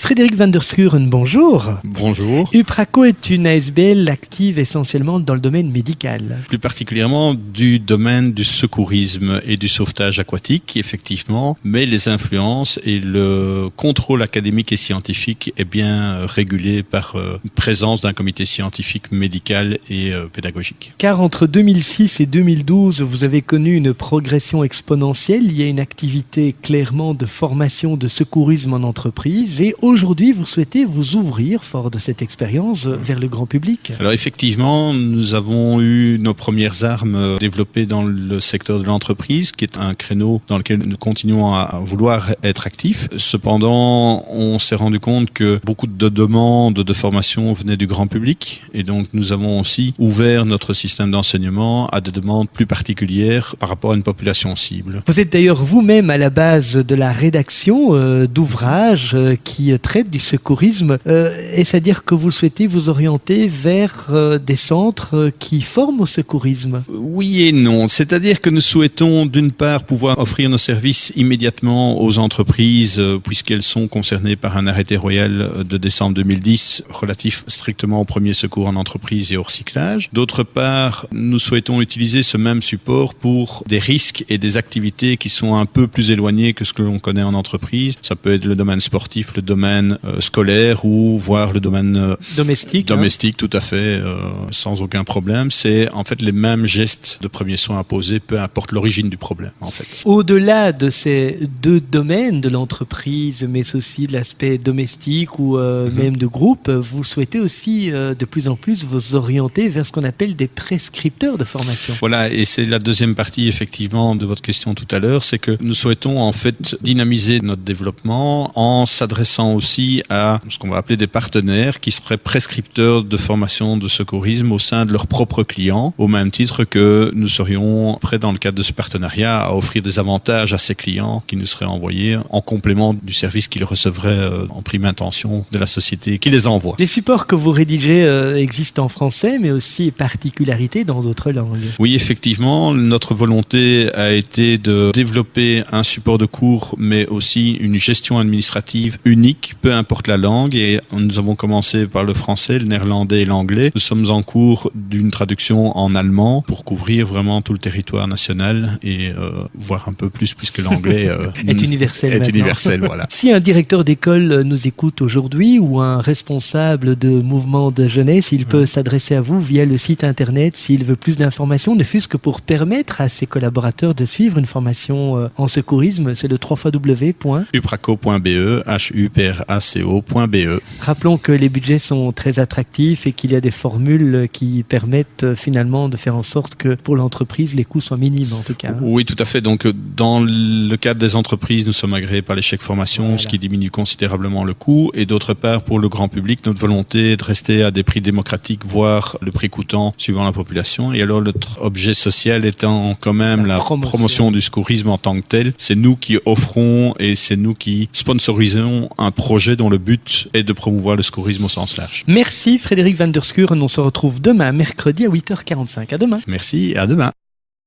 Frédéric van der Schuren, bonjour. Bonjour. Upraco est une ASBL active essentiellement dans le domaine médical. Plus particulièrement du domaine du secourisme et du sauvetage aquatique, effectivement, mais les influences et le contrôle académique et scientifique est bien régulé par présence d'un comité scientifique médical et pédagogique. Car entre 2006 et 2012, vous avez connu une progression exponentielle. Il y a une activité clairement de formation de secourisme en entreprise et aujourd'hui, vous souhaitez vous ouvrir, fort de cette expérience, vers le grand public. Alors effectivement, nous avons eu nos premières armes développées dans le secteur de l'entreprise, qui est un créneau dans lequel nous continuons à vouloir être actifs. Cependant, on s'est rendu compte que beaucoup de demandes de formation venaient du grand public et donc nous avons aussi ouvert notre système d'enseignement à des demandes plus particulières par rapport à une population cible. Vous êtes d'ailleurs vous-même à la base de la rédaction d'ouvrages qui traitent du secourisme. Est-ce à dire que vous souhaitez vous orienter vers des centres qui forment au secourisme? Oui et non. C'est-à-dire que nous souhaitons d'une part pouvoir offrir nos services immédiatement aux entreprises puisqu'elles sont concernées par un arrêté royal de décembre 2010 relatif strictement au premier secours en entreprise et au recyclage. D'autre part, nous souhaitons utiliser ce même support pour des risques et des activités qui sont un peu plus éloignées que ce que l'on connaît en entreprise. Ça peut être le domaine sportif, le domaine scolaire ou voire le domaine domestique, tout à fait, sans aucun problème. C'est en fait les mêmes gestes de premiers soins à poser, peu importe l'origine du problème en fait. Au-delà de ces deux domaines de l'entreprise, mais aussi de l'aspect domestique ou même de groupe, vous souhaitez aussi de plus en plus vous orienter vers ce qu'on appelle des prescripteurs de formation. Voilà, et c'est la deuxième partie effectivement de votre question tout à l'heure, c'est que nous souhaitons en fait dynamiser notre développement en s'adressant aussi à ce qu'on va appeler des partenaires qui seraient prescripteurs de formation de secourisme au sein de leurs propres clients, au même titre que nous serions prêts dans le cadre de ce partenariat à offrir des avantages à ces clients qui nous seraient envoyés en complément du service qu'ils recevraient en prime intention de la société qui les envoie. Les supports que vous rédigez existent en français, mais aussi particularités dans d'autres langues. Oui, effectivement, notre volonté a été de développer un support de cours, mais aussi une gestion administrative unique, peu importe la langue. Et nous avons commencé par le français, le néerlandais et l'anglais. Nous sommes en cours d'une traduction en allemand pour couvrir vraiment tout le territoire national et voir un peu plus, puisque l'anglais est universel. Est universel, voilà. Si un directeur d'école nous écoute aujourd'hui ou un responsable de mouvement de jeunesse, il peut s'adresser à vous via le site internet s'il veut plus d'informations, ne fût-ce que pour permettre à ses collaborateurs de suivre une formation en secourisme. C'est le www.upraco.be, hupraco.be. Rappelons que les budgets sont très attractifs et qu'il y a des formules qui permettent finalement de faire en sorte que pour l'entreprise, les coûts soient minimes en tout cas. Oui, tout à fait. Donc, dans le cadre des entreprises, nous sommes agréés par les chèques formation, voilà, ce qui diminue considérablement le coût. Et d'autre part, pour le grand public, notre volonté est de rester à des prix démocratiques, voire le prix coûtant suivant la population. Et alors, notre objet social étant quand même la promotion du secourisme en tant que tel. C'est nous qui offrons et c'est nous qui sponsorisons un projet dont le but est de promouvoir le secourisme au sens large. Merci Frédéric van der Schuren. On se retrouve demain, mercredi à 8h45. À demain. Merci et à demain.